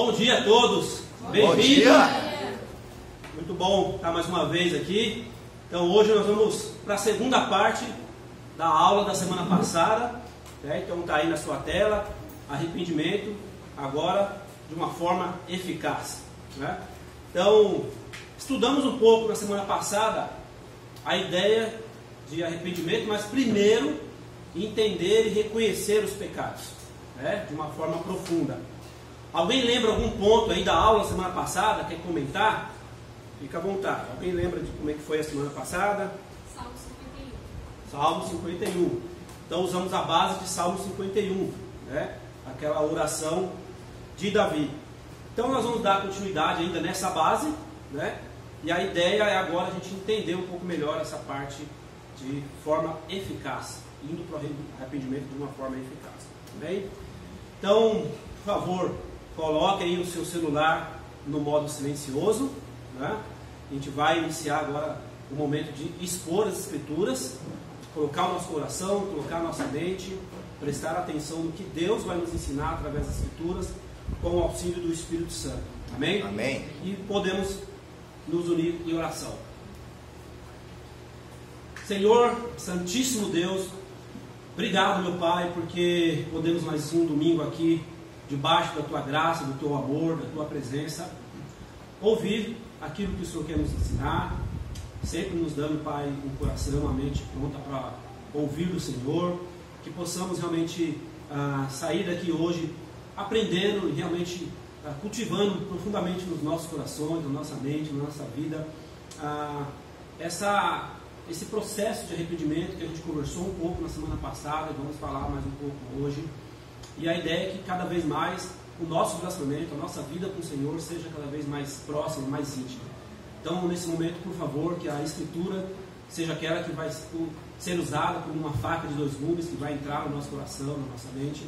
Bom dia a todos, bem-vindos. Muito bom estar mais uma vez aqui. Então hoje nós vamos para a segunda parte da aula da semana passada, né? Então está aí na sua tela, arrependimento, agora de uma forma eficaz, né? Então, estudamos um pouco na semana passada a ideia de arrependimento, mas primeiro entender e reconhecer os pecados, né? De uma forma profunda. Alguém lembra algum ponto aí da aula semana passada? Quer comentar? Fica à vontade. Alguém lembra de como é que foi a semana passada? Salmo 51. Salmo 51. Então usamos a base de Salmo 51, né? Aquela oração de Davi. Então nós vamos dar continuidade ainda nessa base, né? E a ideia é agora a gente entender um pouco melhor essa parte de forma eficaz, indo para o arrependimento de uma forma eficaz. Bem? Então, por favor, coloque aí o seu celular no modo silencioso, né? A gente vai iniciar agora o momento de expor as escrituras, colocar o nosso coração, colocar a nossa mente, prestar atenção no que Deus vai nos ensinar através das escrituras, com o auxílio do Espírito Santo. Amém? Amém. E podemos nos unir em oração. Senhor, Santíssimo Deus, obrigado, meu Pai, porque podemos mais um domingo aqui, debaixo da Tua graça, do Teu amor, da Tua presença, ouvir aquilo que o Senhor quer nos ensinar, sempre nos dando, Pai, um coração, uma mente pronta para ouvir do Senhor, que possamos realmente sair daqui hoje aprendendo e realmente cultivando profundamente nos nossos corações, na nossa mente, na nossa vida, esse processo de arrependimento que a gente conversou um pouco na semana passada e vamos falar mais um pouco hoje. E a ideia é que cada vez mais o nosso relacionamento, a nossa vida com o Senhor seja cada vez mais próxima, mais íntima. Então, nesse momento, por favor, que a Escritura seja aquela que vai ser usada como uma faca de dois gumes, que vai entrar no nosso coração, na nossa mente.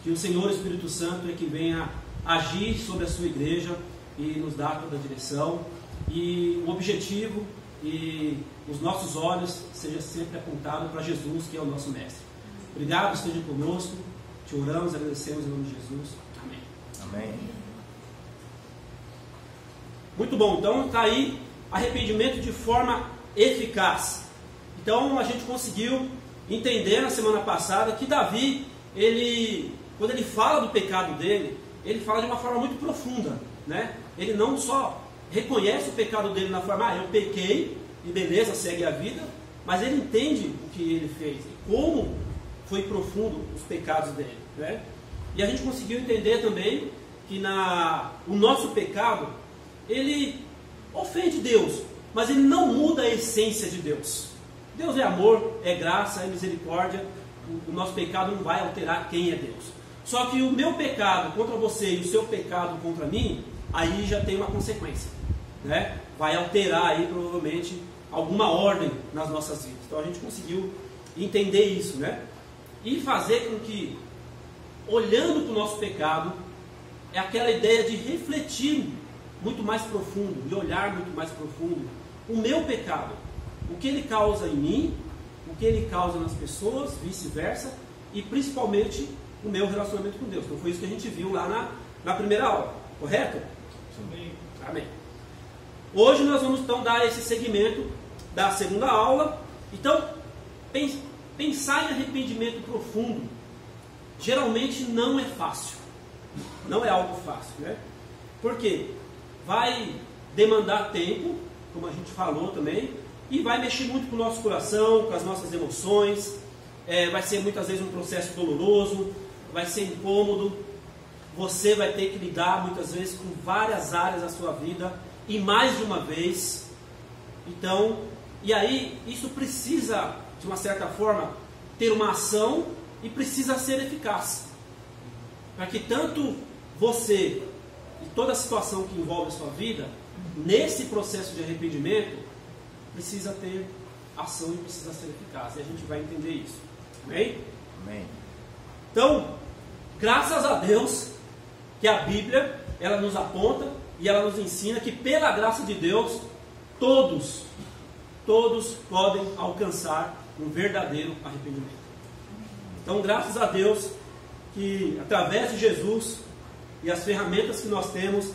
Que o Senhor Espírito Santo é que venha agir sobre a sua igreja e nos dar toda a direção. E o objetivo e os nossos olhos seja sempre apontado para Jesus, que é o nosso Mestre. Obrigado, esteja conosco. Te oramos, agradecemos em nome de Jesus. Amém. Amém. Muito bom, então está aí arrependimento de forma eficaz. Então a gente conseguiu entender na semana passada que Davi, quando ele fala do pecado dele, ele fala de uma forma muito profunda, né? Ele não só reconhece o pecado dele na forma, eu pequei e beleza, segue a vida, mas ele entende o que ele fez e como foi profundo os pecados dele, né? E a gente conseguiu entender também que o nosso pecado, ele ofende Deus, mas ele não muda a essência de Deus. Deus é amor, é graça, é misericórdia. O nosso pecado não vai alterar quem é Deus. Só que o meu pecado contra você e o seu pecado contra mim, aí já tem uma consequência, né? Vai alterar aí provavelmente alguma ordem nas nossas vidas. Então a gente conseguiu entender isso, né? E fazer com que, olhando para o nosso pecado, é aquela ideia de refletir muito mais profundo, de olhar muito mais profundo o meu pecado, o que ele causa em mim, o que ele causa nas pessoas, vice-versa, e principalmente o meu relacionamento com Deus. Então foi isso que a gente viu lá na primeira aula, correto? Amém. Amém. Hoje nós vamos então dar esse segmento da segunda aula. Então, pensar em arrependimento profundo geralmente não é fácil. Não é algo fácil, né? Por quê? Vai demandar tempo, como a gente falou também, e vai mexer muito com o nosso coração, com as nossas emoções. Vai ser muitas vezes um processo doloroso, vai ser incômodo. Você vai ter que lidar muitas vezes com várias áreas da sua vida e mais de uma vez. Então, e aí isso precisa, de uma certa forma, ter uma ação e precisa ser eficaz. Para que tanto você e toda a situação que envolve a sua vida, nesse processo de arrependimento, precisa ter ação e precisa ser eficaz. E a gente vai entender isso. Amém? Amém. Então, graças a Deus que a Bíblia, ela nos aponta e ela nos ensina que pela graça de Deus, todos podem alcançar um verdadeiro arrependimento. Então, graças a Deus que através de Jesus e as ferramentas que nós temos,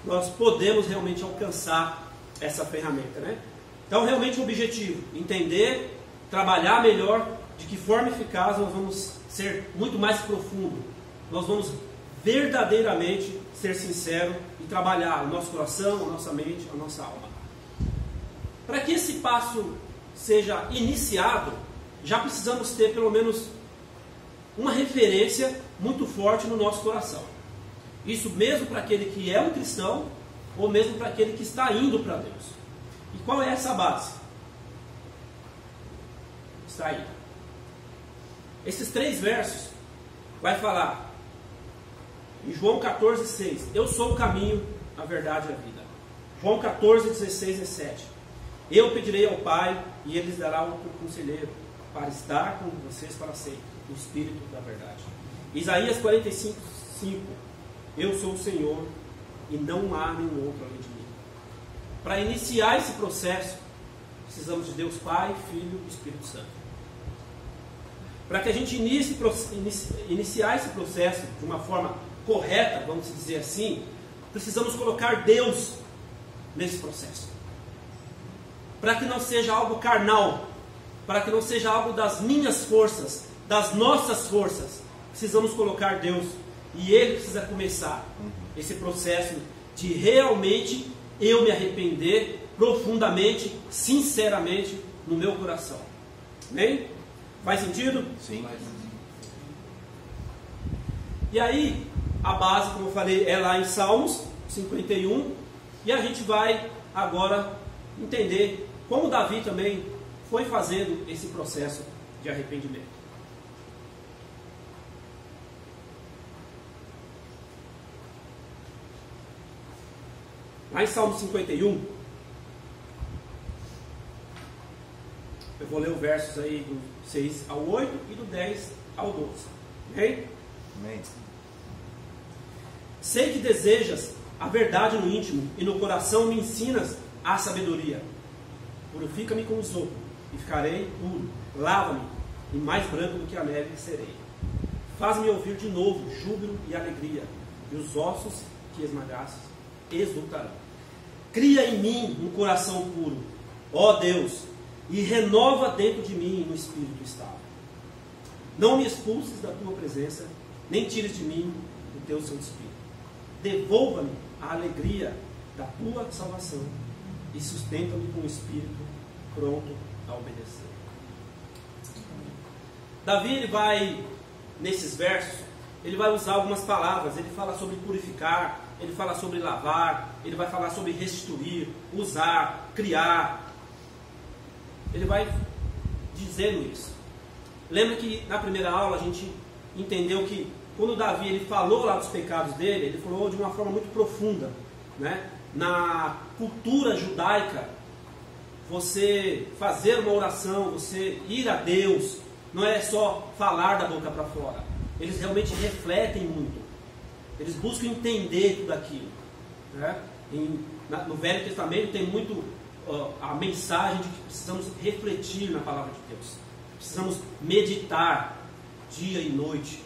nós podemos realmente alcançar essa ferramenta, né? Então, realmente o objetivo, entender, trabalhar melhor, de que forma eficaz nós vamos ser muito mais profundo. Nós vamos verdadeiramente ser sinceros e trabalhar o nosso coração, a nossa mente, a nossa alma. Para que esse passo seja iniciado, já precisamos ter pelo menos uma referência muito forte no nosso coração. Isso mesmo para aquele que é um cristão, ou mesmo para aquele que está indo para Deus. E qual é essa base? Está aí. Esses 3 versos vai falar em João 14,6. Eu sou o caminho, a verdade e a vida. João 14,16 e 17. Eu pedirei ao Pai e Ele lhes dará outro conselheiro para estar com vocês para sempre, o Espírito da verdade. Isaías 45,5. Eu sou o Senhor e não há nenhum outro além de mim. Para iniciar esse processo, precisamos de Deus Pai, Filho e Espírito Santo. Para que a gente iniciar esse processo de uma forma correta, vamos dizer assim, precisamos colocar Deus nesse processo. Para que não seja algo carnal, para que não seja algo das minhas forças, das nossas forças, precisamos colocar Deus. E Ele precisa começar esse processo de realmente eu me arrepender profundamente, sinceramente, no meu coração. Amém? Faz sentido? Sim. E aí, a base, como eu falei, é lá em Salmos 51. E a gente vai agora entender como Davi também foi fazendo esse processo de arrependimento. Lá em Salmo 51, eu vou ler os versos aí do 6 ao 8 e do 10 ao 12. Ok? Amém. Sei que desejas a verdade no íntimo e no coração me ensinas a sabedoria. Purifica-me com isopo e ficarei puro. Lava-me e mais branco do que a neve serei. Faz-me ouvir de novo júbilo e alegria, e os ossos que esmagastes exultarão. Cria em mim um coração puro, ó Deus, e renova dentro de mim um espírito estável. Não me expulses da tua presença, nem tires de mim o teu Santo Espírito. Devolva-me a alegria da tua salvação e sustenta-me com o espírito pronto a obedecer. Davi, ele vai, nesses versos, ele vai usar algumas palavras. Ele fala sobre purificar, ele fala sobre lavar, ele vai falar sobre restituir, usar, criar. Ele vai dizendo isso. Lembra que na primeira aula a gente entendeu que quando Davi ele falou lá dos pecados dele, ele falou de uma forma muito profunda, né? Na cultura judaica, você fazer uma oração, você ir a Deus, não é só falar da boca para fora. Eles realmente refletem muito. Eles buscam entender tudo aquilo, né? No Velho Testamento tem muito a mensagem de que precisamos refletir na palavra de Deus. Precisamos meditar dia e noite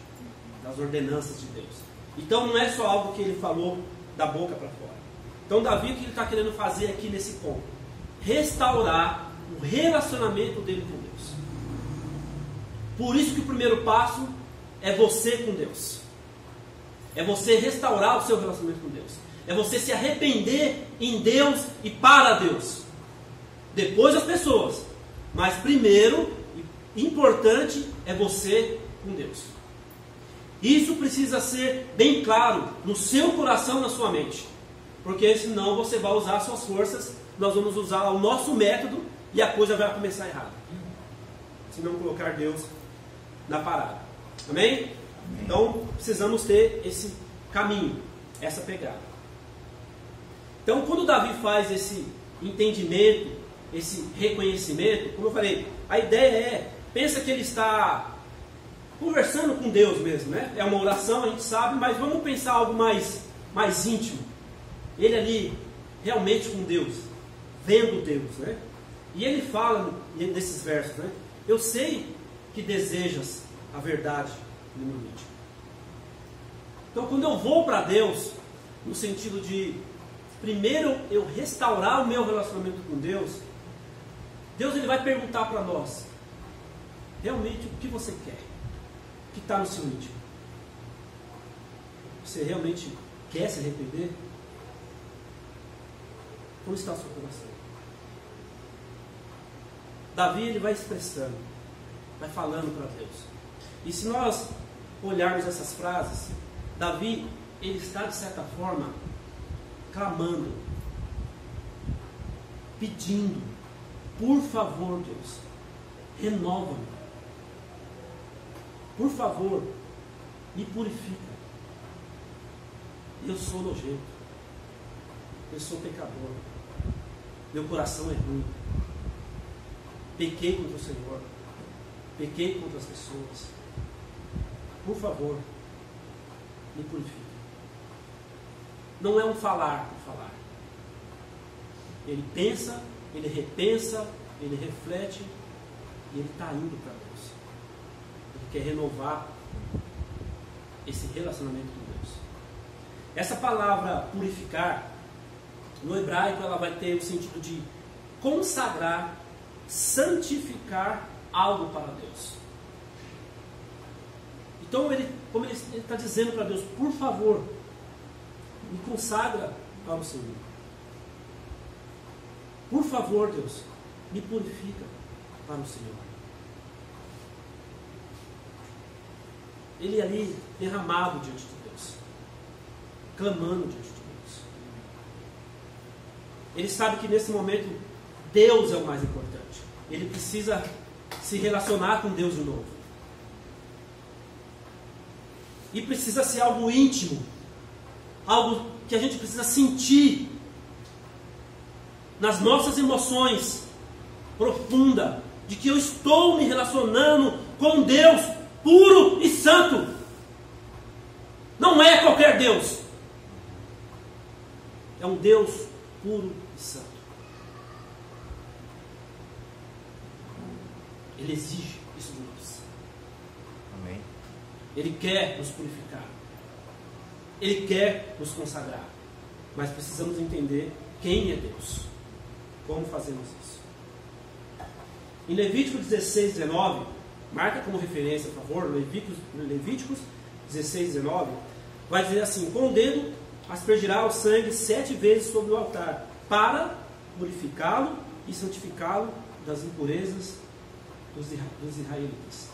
nas ordenanças de Deus. Então não é só algo que ele falou da boca para fora. Então Davi, o que ele está querendo fazer aqui nesse ponto? Restaurar o relacionamento dele com Deus. Por isso que o primeiro passo é você com Deus. É você restaurar o seu relacionamento com Deus. É você se arrepender em Deus e para Deus. Depois as pessoas. Mas primeiro, importante, é você com Deus. Isso precisa ser bem claro no seu coração, na sua mente. Porque senão você vai usar as suas forças, nós vamos usar o nosso método e a coisa vai começar errada. Se não colocar Deus na parada. Amém? Amém? Então precisamos ter esse caminho, essa pegada. Então quando Davi faz esse entendimento, esse reconhecimento, como eu falei, a ideia é, pensa que ele está conversando com Deus mesmo, né? É uma oração, a gente sabe, mas vamos pensar algo mais íntimo. Ele ali, realmente com Deus, vendo Deus, né? E ele fala nesses versos, né? Eu sei que desejas a verdade no meu íntimo. Então, quando eu vou para Deus, no sentido de, primeiro, eu restaurar o meu relacionamento com Deus, Deus ele vai perguntar para nós, realmente, o que você quer? O que está no seu íntimo? Você realmente quer se arrepender? Como está o seu coração? Davi ele vai expressando, vai falando para Deus. E se nós olharmos essas frases, Davi ele está de certa forma clamando, pedindo, por favor Deus, renova-me, por favor, me purifica. Eu sou nojento, eu sou pecador, meu coração é ruim, pequei contra o Senhor, pequei contra as pessoas, por favor, me purifica. Não é um falar por falar. Ele pensa, ele repensa, ele reflete e ele está indo para Deus. Ele quer renovar esse relacionamento com Deus. Essa palavra purificar, no hebraico, ela vai ter o sentido de consagrar, santificar algo para Deus. Então, como ele está dizendo para Deus, por favor, me consagra para o Senhor. Por favor, Deus, me purifica para o Senhor. Ele ali derramado diante de Deus, clamando diante de Deus. Ele sabe que nesse momento Deus é o mais importante. Ele precisa se relacionar com Deus de novo. E precisa ser algo íntimo, algo que a gente precisa sentir nas nossas emoções profunda, de que eu estou me relacionando com Deus puro e santo. Não é qualquer Deus. É um Deus puro e santo. Ele exige isso de nós. Amém. Ele quer nos purificar. Ele quer nos consagrar. Mas precisamos entender quem é Deus. Como fazemos isso? Em Levítico 16, 19, marca como referência, por favor, Levíticos 16, 19, vai dizer assim: com o dedo aspergirá o sangue 7 vezes sobre o altar, para purificá-lo e santificá-lo das impurezas dos israelitas.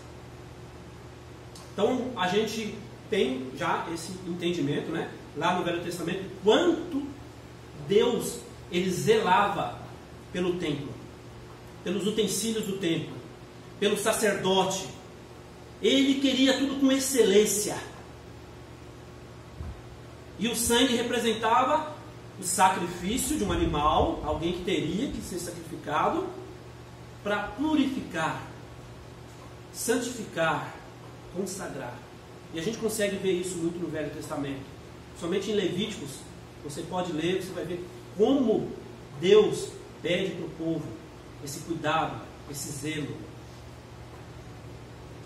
Então, a gente tem já esse entendimento, né? Lá no Velho Testamento, quanto Deus ele zelava pelo templo, pelos utensílios do templo, pelo sacerdote. Ele queria tudo com excelência. E o sangue representava o sacrifício de um animal, alguém que teria que ser sacrificado, para purificar, santificar, consagrar. E a gente consegue ver isso muito no Velho Testamento. Somente em Levíticos, você pode ler, você vai ver como Deus pede para o povo esse cuidado, esse zelo.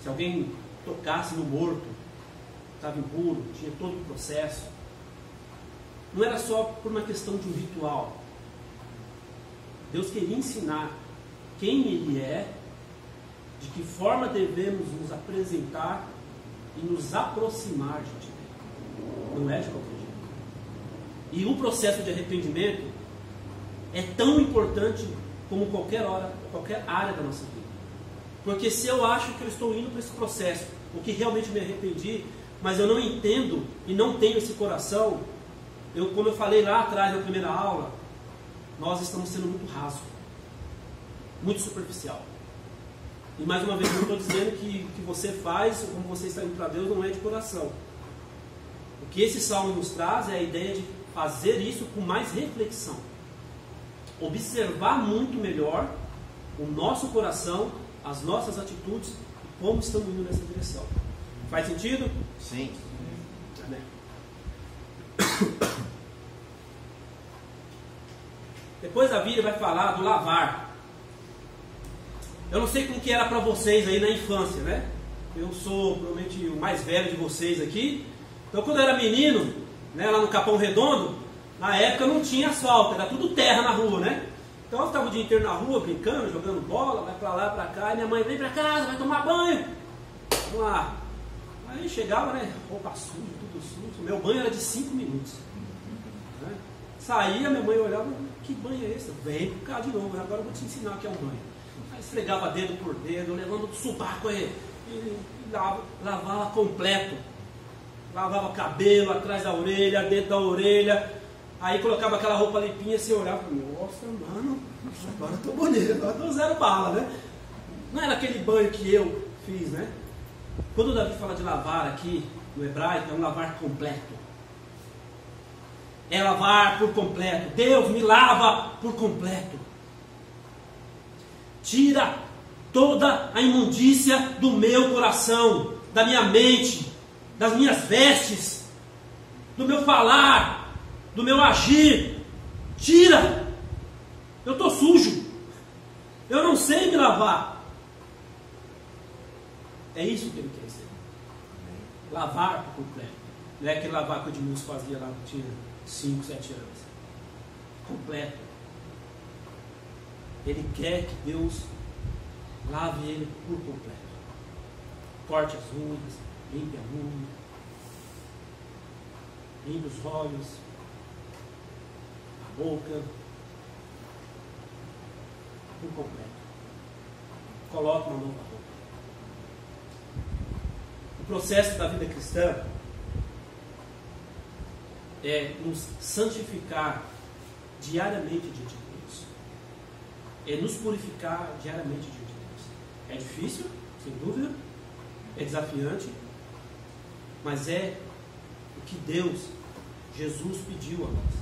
Se alguém tocasse no morto, estava impuro, tinha todo o processo. Não era só por uma questão de um ritual. Deus queria ensinar quem Ele é, de que forma devemos nos apresentar e nos aproximar de Deus. Não é de qualquer jeito. E o processo de arrependimento é tão importante como qualquer área da nossa vida. Porque se eu acho que eu estou indo para esse processo, o que realmente me arrependi, mas eu não entendo e não tenho esse coração, como eu falei lá atrás na primeira aula, nós estamos sendo muito raso, muito superficial. E mais uma vez eu estou dizendo que o que você faz, como você está indo para Deus, não é de coração. O que esse salmo nos traz é a ideia de fazer isso com mais reflexão. Observar muito melhor o nosso coração, as nossas atitudes e como estamos indo nessa direção. Faz sentido? Sim. Amém. Depois a Bíblia vai falar do lavar. Eu não sei como que era para vocês aí na infância, né? Eu sou provavelmente o mais velho de vocês aqui. Então quando eu era menino, né, lá no Capão Redondo, na época não tinha asfalto, era tudo terra na rua, né? Então eu ficava o dia inteiro na rua, brincando, jogando bola, vai pra lá, pra cá, e minha mãe vem pra casa, vai tomar banho. Vamos lá. Aí chegava, né, roupa suja, tudo sujo. Meu banho era de 5 minutos. Né? Saía, minha mãe olhava, que banho é esse? Vem pro cá de novo, agora eu vou te ensinar o que é um banho. Aí esfregava dedo por dedo, levando o subaco aí, e lavava completo. Lavava cabelo, atrás da orelha, dentro da orelha. Aí colocava aquela roupa limpinha, você olhava, nossa, mano, agora eu tô bonito, agora eu tô 0 bala, né? Não era aquele banho que eu fiz, né? Quando o Davi fala de lavar aqui, no hebraico, é um lavar completo. É lavar por completo. Deus me lava por completo. Tira toda a imundícia do meu coração, da minha mente, das minhas vestes, do meu falar, do meu agir. Tira. Eu estou sujo. Eu não sei me lavar. É isso que ele quer dizer. Lavar por completo. Não é aquele lavar que o Edmilson fazia lá quando tinha 5, 7 anos. Completo. Ele quer que Deus lave ele por completo. Corte as unhas, limpe a unha, limpe os olhos, a boca, por completo. Coloque uma nova roupa. O processo da vida cristã é nos santificar diariamente diante de Deus. É nos purificar diariamente diante de Deus. É difícil, sem dúvida, é desafiante, mas é o que Deus, Jesus pediu a nós.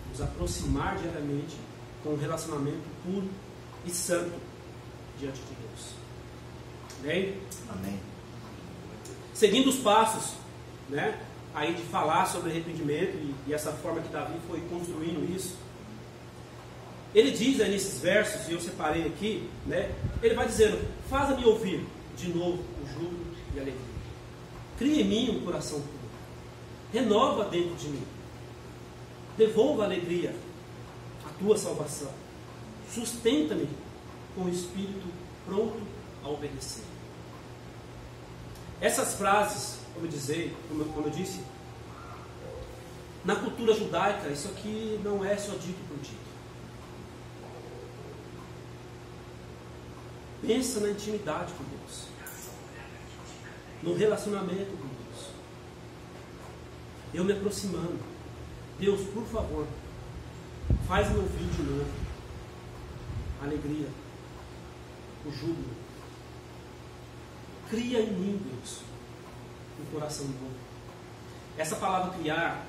Nos aproximar diariamente com um relacionamento puro e santo diante de Deus. Amém? Amém. Seguindo os passos, né, aí de falar sobre arrependimento e essa forma que Davi foi construindo isso, ele diz aí nesses versos, e eu separei aqui, né, ele vai dizendo: faça-me ouvir de novo o júbilo e a alegria. Cria em mim um coração puro. Renova dentro de mim. Devolva a alegria, a tua salvação. Sustenta-me com o espírito pronto a obedecer. Essas frases, como eu disse, na cultura judaica, isso aqui não é só dito por dito. Pensa na intimidade com Deus, no relacionamento com Deus. Eu me aproximando. Deus, por favor, faz-me ouvir de novo a alegria, o júbilo. Cria em mim, Deus, um coração novo. Essa palavra criar,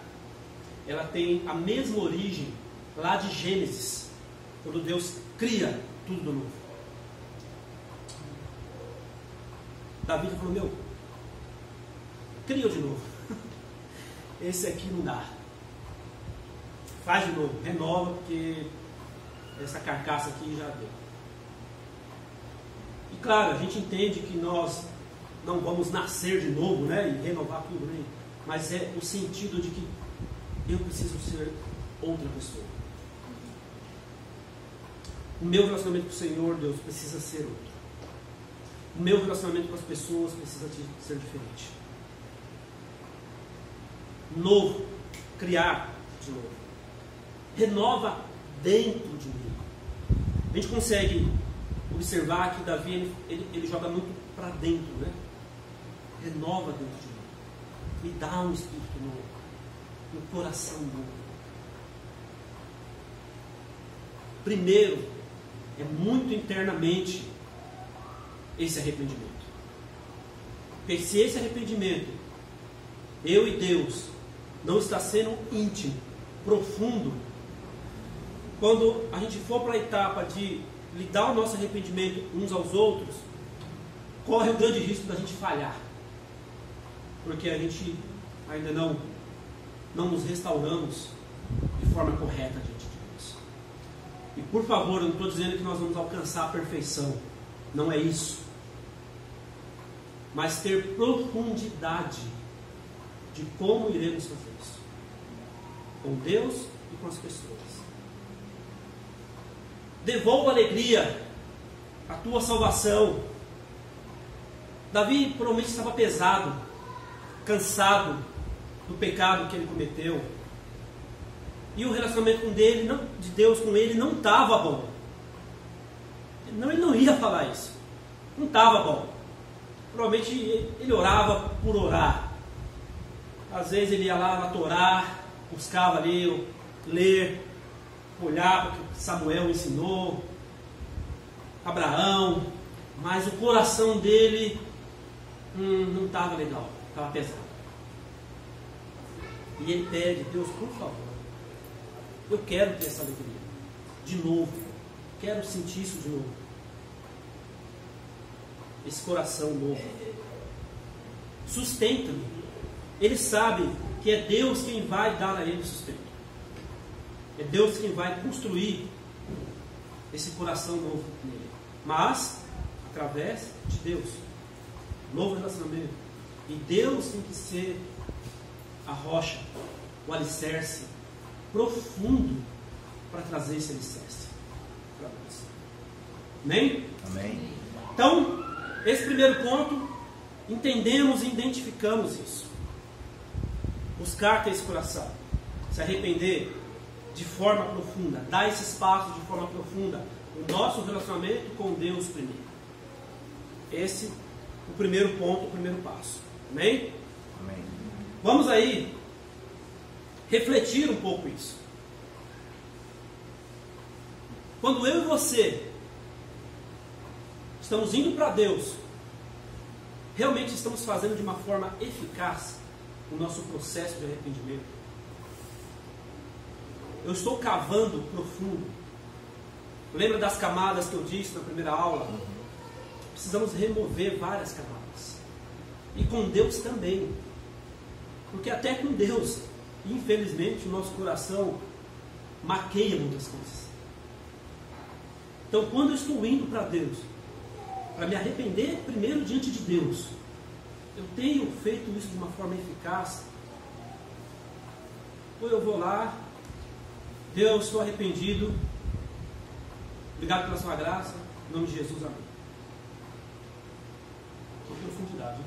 ela tem a mesma origem lá de Gênesis, quando Deus cria tudo de novo. Davi falou: cria de novo. Esse aqui não dá. Faz de novo, renova, porque essa carcaça aqui já deu. E claro, a gente entende que nós não vamos nascer de novo, né, e renovar tudo, né? Mas é o sentido de que eu preciso ser outra pessoa. O meu relacionamento com o Senhor, Deus, precisa ser outro. O meu relacionamento com as pessoas precisa ser diferente. Novo, criar de novo. Renova dentro de mim. A gente consegue observar que Davi ele joga muito para dentro, né? Renova dentro de mim. Me dá um espírito novo, um coração novo. Primeiro, é muito internamente esse arrependimento. Porque se esse arrependimento, eu e Deus, não está sendo íntimo, profundo, quando a gente for para a etapa de lidar o nosso arrependimento uns aos outros, corre o grande risco da gente falhar. Porque a gente ainda não nos restauramos de forma correta diante de Deus. E por favor, eu não estou dizendo que nós vamos alcançar a perfeição. Não é isso. Mas ter profundidade de de como iremos fazer isso, com Deus e com as pessoas. Devolva alegria à tua salvação. Davi provavelmente estava pesado, cansado do pecado que ele cometeu, e o relacionamento de Deus com ele não estava bom. Ele não ia falar isso, não estava bom. Provavelmente ele orava por orar. Às vezes ele ia lá na Torá, buscava ali ler, olhar para o que Samuel ensinou, Abraão, mas o coração dele não estava legal, estava pesado. E ele pede: Deus, por favor, eu quero ter essa alegria de novo, quero sentir isso de novo, esse coração novo. Sustenta-me. Ele sabe que é Deus quem vai dar a ele sustento, é Deus quem vai construir esse coração novo nele, mas através de Deus, novo relacionamento. E Deus tem que ser a rocha, o alicerce profundo para trazer esse alicerce para nós. Amém? Amém. Então, esse primeiro ponto, entendemos e identificamos isso. Buscar ter esse coração, se arrepender de forma profunda, dar esse espaço de forma profunda, o nosso relacionamento com Deus primeiro. Esse é o primeiro ponto, o primeiro passo. Amém? Amém. Vamos aí refletir um pouco isso. Quando eu e você estamos indo para Deus, realmente estamos fazendo de uma forma eficaz o nosso processo de arrependimento? Eu estou cavando profundo. Lembra das camadas que eu disse na primeira aula? Precisamos remover várias camadas. E com Deus também. Porque até com Deus, infelizmente, o nosso coração maqueia muitas coisas. Então, quando eu estou indo para Deus, para me arrepender primeiro diante de Deus, eu tenho feito isso de uma forma eficaz? Ou eu vou lá: Deus, estou arrependido, obrigado pela sua graça, em nome de Jesus, amém. Com profundidade, hein?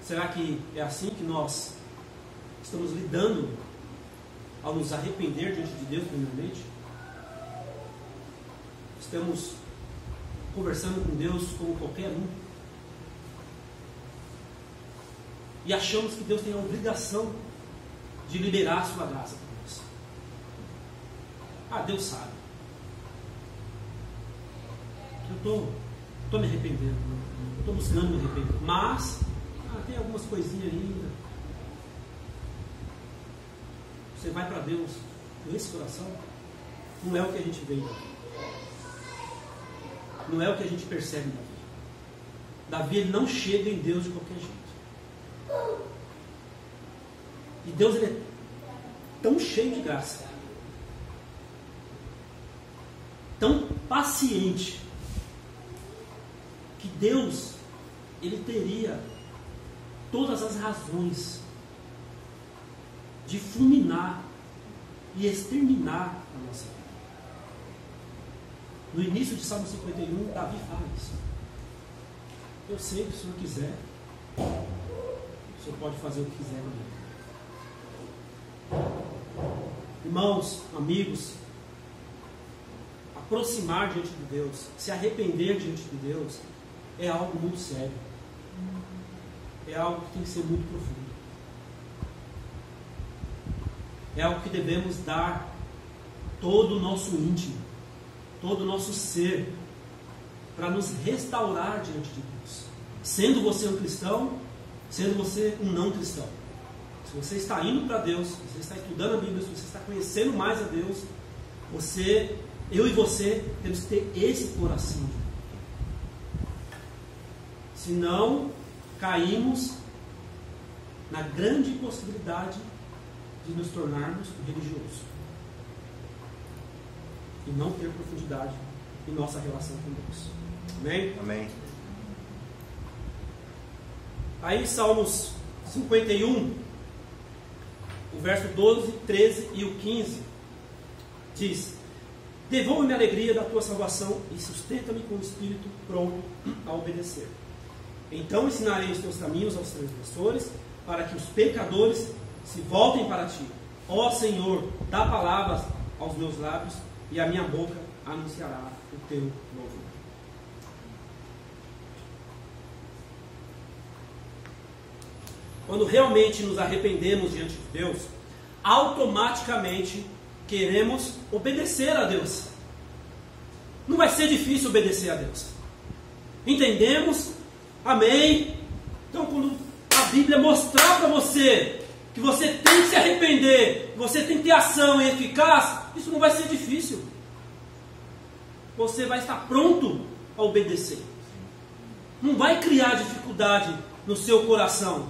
Será que é assim que nós estamos lidando ao nos arrepender diante de Deus, primeiramente? Estamos conversando com Deus como qualquer um e achamos que Deus tem a obrigação de liberar a sua graça para nós? Ah, Deus sabe. Eu estou me arrependendo, estou buscando me arrepender, mas tem algumas coisinhas ainda. Você vai para Deus com esse coração? Não é o que a gente vê em Davi. Não é o que a gente percebe em Davi. Davi, ele não chega em Deus de qualquer jeito. E Deus, ele é tão cheio de graça, tão paciente, que Deus, ele teria todas as razões de fulminar e exterminar a nossa vida. No início de Salmo 51, Davi fala isso. Eu sei que o Senhor quiser, o Senhor pode fazer o que quiser comigo. Irmãos, amigos, aproximar diante de Deus, se arrepender diante de Deus, é algo muito sério. É algo que tem que ser muito profundo. É algo que devemos dar todo o nosso íntimo, todo o nosso ser, para nos restaurar diante de Deus. Sendo você um cristão, sendo você um não cristão. Se você está indo para Deus, se você está estudando a Bíblia, se você está conhecendo mais a Deus, eu e você temos que ter esse coração. Senão, caímos na grande possibilidade de nos tornarmos religiosos e não ter profundidade em nossa relação com Deus. Amém? Amém. Aí Salmos 51, o verso 12, 13 e o 15, diz: devolve-me a alegria da tua salvação e sustenta-me com o espírito pronto a obedecer. Então ensinarei os teus caminhos aos transgressores, para que os pecadores se voltem para ti. Ó Senhor, dá palavras aos meus lábios, e a minha boca anunciará o teu louvor. Quando realmente nos arrependemos diante de Deus, automaticamente queremos obedecer a Deus. Não vai ser difícil obedecer a Deus. Entendemos? Amém? Então, quando a Bíblia mostrar para você que você tem que se arrepender, que você tem que ter ação e eficaz, isso não vai ser difícil. Você vai estar pronto a obedecer. Não vai criar dificuldade no seu coração.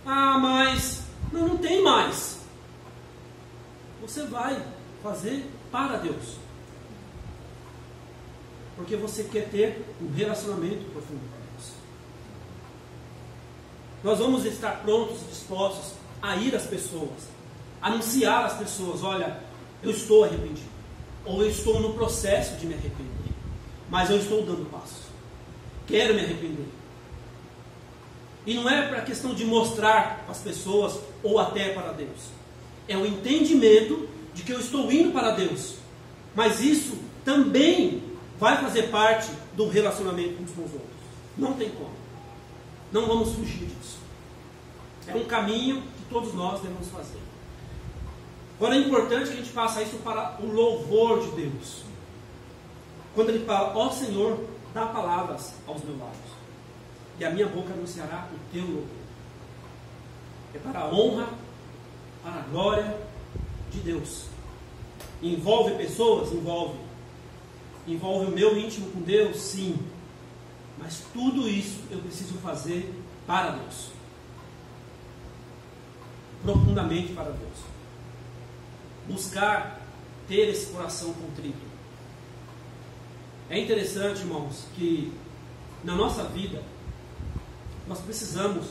Ah, mas não tem mais. Você vai fazer para Deus. Porque você quer ter um relacionamento profundo com Deus. Nós vamos estar prontos e dispostos a ir às pessoas, anunciar às pessoas: olha, eu estou arrependido, ou eu estou no processo de me arrepender, mas eu estou dando passos, quero me arrepender. E não é para a questão de mostrar para as pessoas ou até para Deus, é o entendimento de que eu estou indo para Deus, mas isso também vai fazer parte do relacionamento uns com os outros. Não tem como. Não vamos fugir disso. É um caminho que todos nós devemos fazer. Agora é importante que a gente faça isso para o louvor de Deus. Quando ele fala: ó Senhor, dá palavras aos meus lábios, e a minha boca anunciará o teu louvor. É para a honra, para a glória de Deus. Envolve pessoas? Envolve. Envolve o meu íntimo com Deus? Sim. Mas tudo isso eu preciso fazer para Deus. Profundamente para Deus. Buscar ter esse coração contrito. É interessante, irmãos, que na nossa vida nós precisamos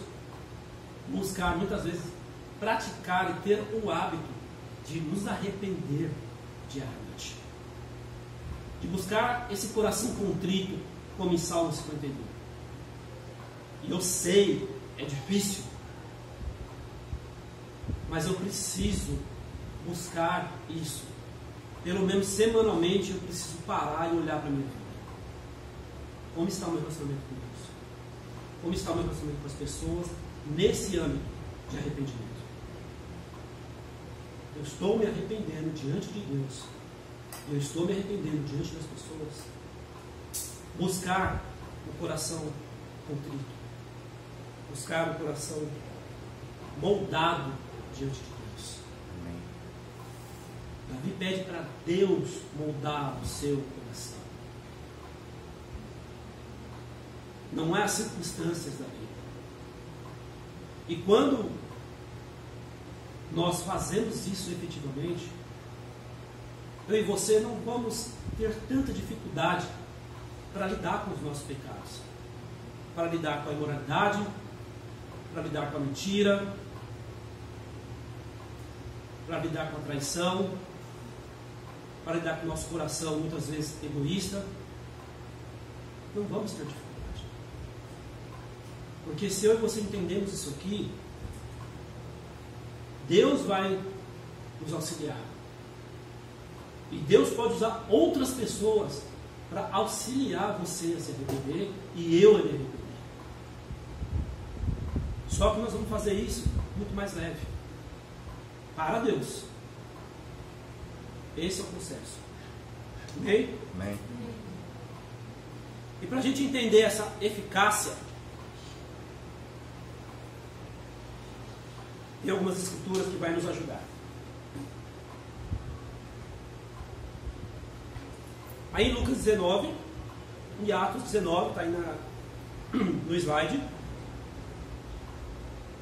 buscar, muitas vezes, praticar e ter o hábito de nos arrepender diariamente. De buscar esse coração contrito, como em Salmo 51. E eu sei, é difícil, mas eu preciso buscar isso. Pelo menos semanalmente eu preciso parar e olhar para a minha vida. Como está o meu relacionamento com Deus? Como está o meu relacionamento com as pessoas nesse âmbito de arrependimento? Eu estou me arrependendo diante de Deus. Eu estou me arrependendo diante das pessoas. Buscar o coração contrito. Buscar o coração moldado diante de Deus. Amém. Davi pede para Deus moldar o seu coração. Não é as circunstâncias da vida. E quando nós fazemos isso efetivamente, eu e você não vamos ter tanta dificuldade para lidar com os nossos pecados, para lidar com a imoralidade, para lidar com a mentira, para lidar com a traição, para lidar com o nosso coração muitas vezes egoísta. Não vamos ter dificuldade. Porque se eu e você entendemos isso aqui, Deus vai nos auxiliar. E Deus pode usar outras pessoas para auxiliar você a se arrepender e eu a me arrepender. Só que nós vamos fazer isso muito mais leve. Para Deus. Esse é o processo. Amém? Amém. E para a gente entender essa eficácia, tem algumas escrituras que vai nos ajudar. Aí em Lucas 19, em Atos 19, está aí no slide.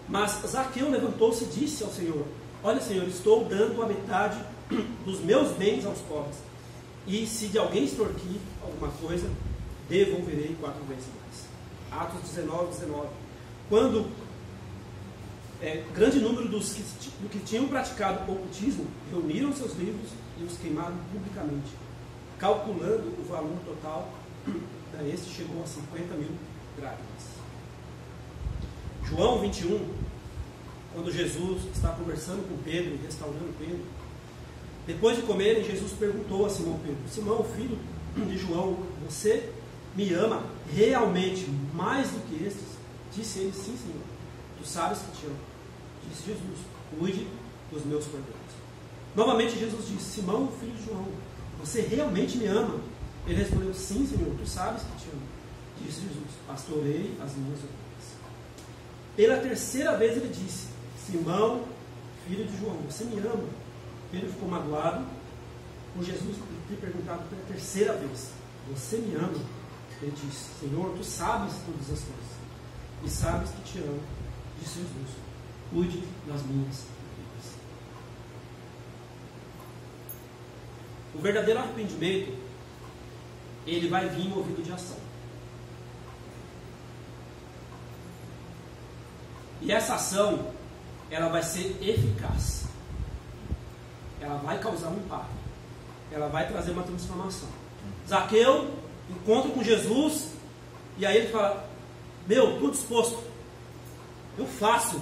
Mas Zaqueu levantou-se e disse ao Senhor: olha, Senhor, estou dando a metade dos meus bens aos pobres, e se de alguém extorquir alguma coisa, devolverei 4 vezes mais. Atos 19, 19. quando grande número dos que tinham praticado ocultismo reuniram seus livros e os queimaram publicamente, calculando o valor total. Este chegou a 50 mil dracmas. João 21, quando Jesus está conversando com Pedro e restaurando Pedro, depois de comerem, Jesus perguntou a Simão Pedro: Simão, filho de João, você me ama realmente mais do que estes? Disse ele: sim, Senhor, tu sabes que te amo. Disse Jesus: cuide dos meus cordeiros. Novamente Jesus disse: Simão, filho de João, você realmente me ama? Ele respondeu: sim, Senhor, tu sabes que te amo. Disse Jesus: pastorei as minhas ovelhas. Pela terceira vez ele disse: Simão, filho de João, você me ama? Pedro ficou magoado por Jesus ter perguntado pela terceira vez: você me ama? Ele disse: Senhor, tu sabes todas as coisas e sabes que te amo. Disse Jesus: cuide das minhas ovelhas. O verdadeiro arrependimento, ele vai vir movido de ação. E essa ação, ela vai ser eficaz. Ela vai causar um impacto. Ela vai trazer uma transformação. Zaqueu encontra com Jesus e aí ele fala: meu, estou disposto. Eu faço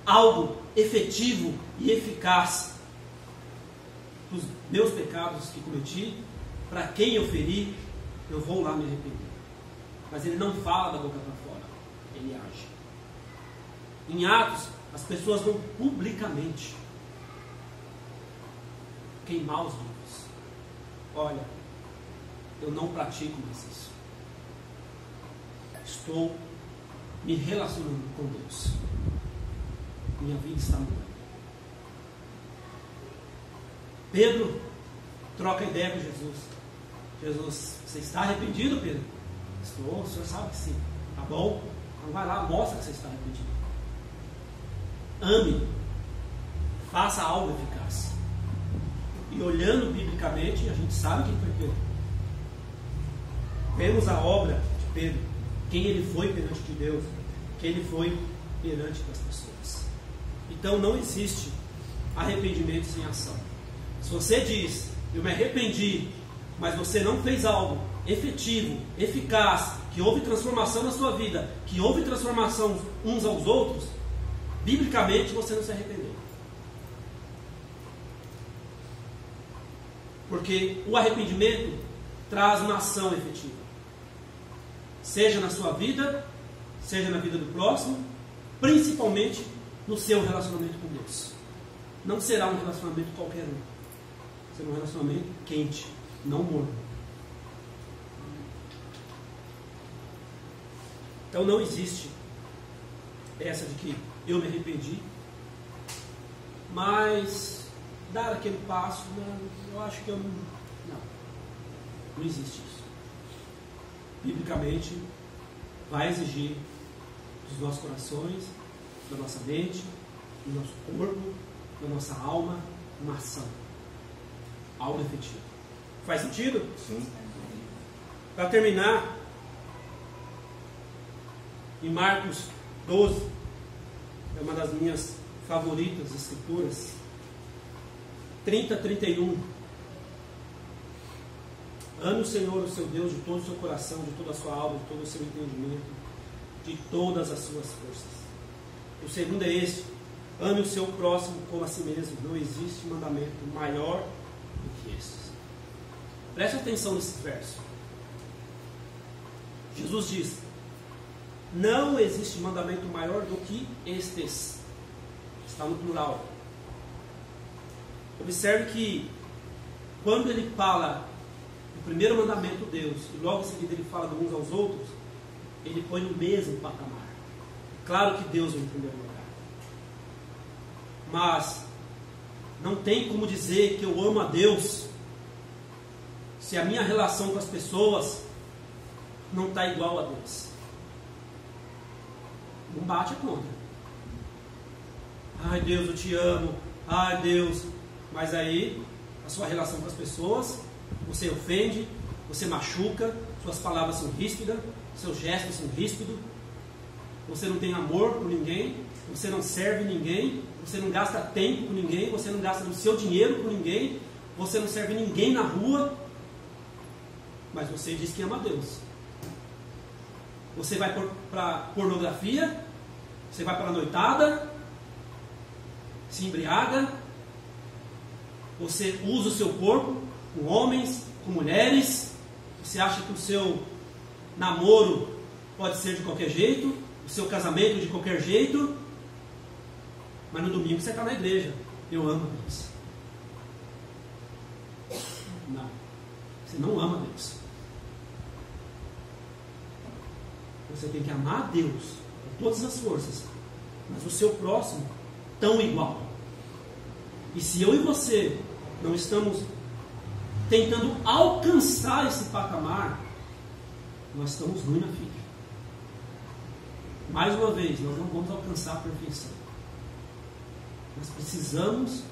algo efetivo e eficaz dos meus pecados que cometi, para quem eu feri, eu vou lá me arrepender. Mas ele não fala da boca para fora, ele age. Em Atos, as pessoas vão publicamente queimar os livros. Olha, eu não pratico mais isso. Estou me relacionando com Deus. Minha vida está mudando. Pedro troca ideia com Jesus. Jesus: você está arrependido, Pedro? Estou, o senhor sabe que sim. Tá bom? Então vai lá, mostra que você está arrependido. Ame. Faça algo eficaz. E olhando biblicamente, a gente sabe quem foi Pedro. Vemos a obra de Pedro, quem ele foi perante de Deus, quem ele foi perante das pessoas. Então não existe arrependimento sem ação. Se você diz: eu me arrependi, mas você não fez algo efetivo, eficaz, que houve transformação na sua vida, que houve transformação uns aos outros, biblicamente você não se arrependeu. Porque o arrependimento traz uma ação efetiva. Seja na sua vida, seja na vida do próximo, principalmente no seu relacionamento com Deus. Não será um relacionamento qualquer um. Será um relacionamento quente, não morno. Então não existe essa de que eu me arrependi, mas dar aquele passo, eu acho que eu não existe isso. Biblicamente vai exigir dos nossos corações, da nossa mente, do nosso corpo, da nossa alma, uma ação, algo efetivo. Faz sentido? Sim. Para terminar, em Marcos 12, é uma das minhas favoritas escrituras, 30-31. Ame o Senhor, o seu Deus, de todo o seu coração, de toda a sua alma, de todo o seu entendimento, de todas as suas forças. O segundo é este: ame o seu próximo como a si mesmo. Não existe mandamento maior do que estes. Preste atenção nesse verso. Jesus diz: não existe mandamento maior do que estes. Está no plural. Observe que quando ele fala do primeiro mandamento de Deus e logo em seguida ele fala de uns aos outros, ele põe no mesmo patamar. Claro que Deus é em primeiro lugar, mas não tem como dizer que eu amo a Deus se a minha relação com as pessoas não está igual a Deus. Não bate a conta. Ai Deus, eu te amo. Ai Deus. Mas aí a sua relação com as pessoas, você ofende, você machuca, suas palavras são ríspidas, seus gestos são ríspidos. você não tem amor por ninguém, você não serve ninguém, você não gasta tempo com ninguém, você não gasta o seu dinheiro com ninguém, você não serve ninguém na rua, mas você diz que ama a Deus. Você vai para pornografia, você vai para a noitada, se embriaga, você usa o seu corpo com homens, com mulheres, você acha que o seu namoro pode ser de qualquer jeito, o seu casamento de qualquer jeito, mas no domingo você está na igreja. Eu amo a Deus. Não, você não ama a Deus. Você tem que amar a Deus com todas as forças, mas o seu próximo tão igual. E se eu e você não estamos tentando alcançar esse patamar, nós estamos ruim na vida. Mais uma vez, nós não vamos alcançar a perfeição. Nós precisamos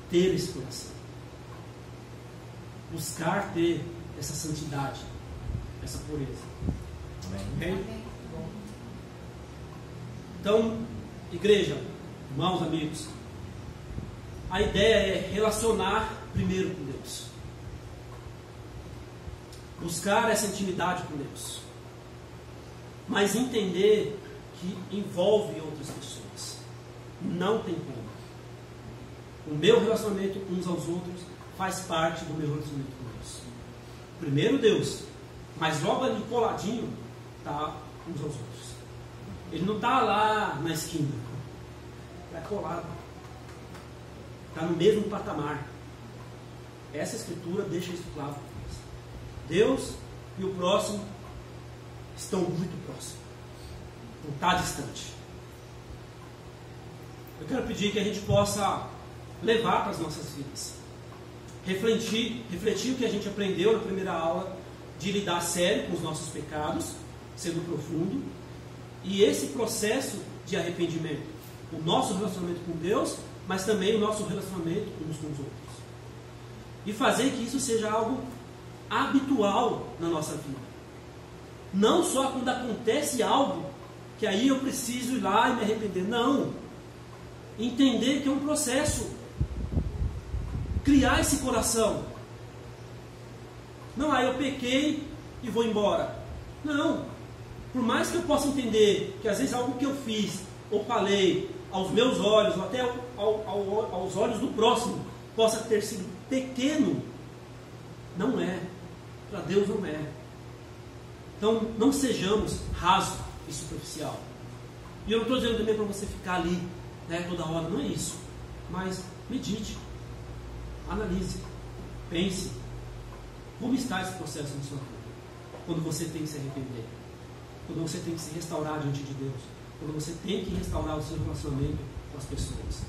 ter esse coração. Buscar ter essa santidade, essa pureza. Amém? Então, igreja, irmãos, amigos, a ideia é relacionar primeiro com Deus. Buscar essa intimidade com Deus. Mas entender que envolve outras pessoas. Não tem como. O meu relacionamento uns aos outros faz parte do meu relacionamento com Deus. Primeiro Deus, mas logo ali coladinho está uns aos outros. Ele não está lá na esquina. Está colado. Está no mesmo patamar. Essa escritura deixa isso claro. Deus e o próximo estão muito próximos. Não está distante. Eu quero pedir que a gente possa levar para as nossas vidas. Refletir o que a gente aprendeu na primeira aula de lidar a sério com os nossos pecados, sendo profundo, e esse processo de arrependimento, o nosso relacionamento com Deus, mas também o nosso relacionamento uns com os outros. E fazer que isso seja algo habitual na nossa vida. Não só quando acontece algo, que aí eu preciso ir lá e me arrepender. Não. Entender que é um processo. Criar esse coração. Não, aí eu pequei e vou embora. Não. Por mais que eu possa entender que às vezes algo que eu fiz ou falei aos meus olhos, ou até aos olhos do próximo, possa ter sido pequeno, não é. Para Deus não é. Então não sejamos rasos e superficial. E eu não estou dizendo também para você ficar ali, né, toda hora, não é isso. Mas medite, analise, pense. Como está esse processo na sua vida? Quando você tem que se arrepender, quando você tem que se restaurar diante de Deus, quando você tem que restaurar o seu relacionamento com as pessoas,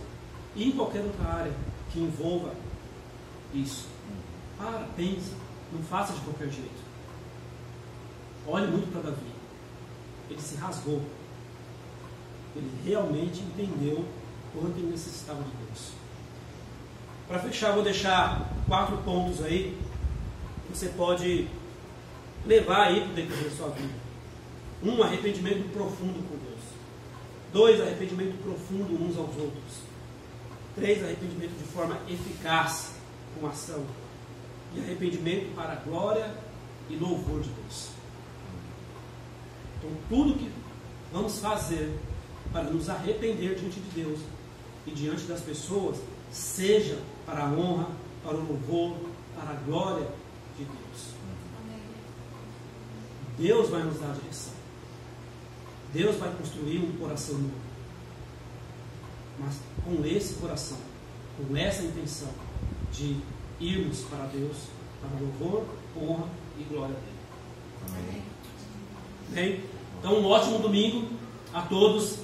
e em qualquer outra área que envolva isso. Pense, não faça de qualquer jeito. Olhe muito para Davi. Ele se rasgou. Ele realmente entendeu quanto ele necessitava de Deus. Para fechar, eu vou deixar 4 pontos aí que você pode levar aí para o decorrer da sua vida. 1, arrependimento profundo com Deus. 2, arrependimento profundo uns aos outros. 3, arrependimento de forma eficaz, com ação. E arrependimento para a glória e louvor de Deus. Então, tudo que vamos fazer para nos arrepender diante de Deus e diante das pessoas, seja para a honra, para o louvor, para a glória de Deus. Deus vai nos dar a direção. Deus vai construir um coração novo. Mas com esse coração, com essa intenção de irmos para Deus, para louvor, honra e glória dele. Amém. Bem, então um ótimo domingo a todos.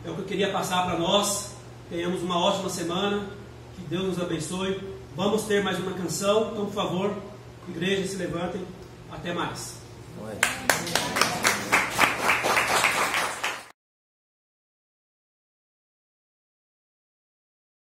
É o que eu queria passar para nós. Tenhamos uma ótima semana. Que Deus nos abençoe. Vamos ter mais uma canção. Então, por favor, igreja, se levantem. Até mais.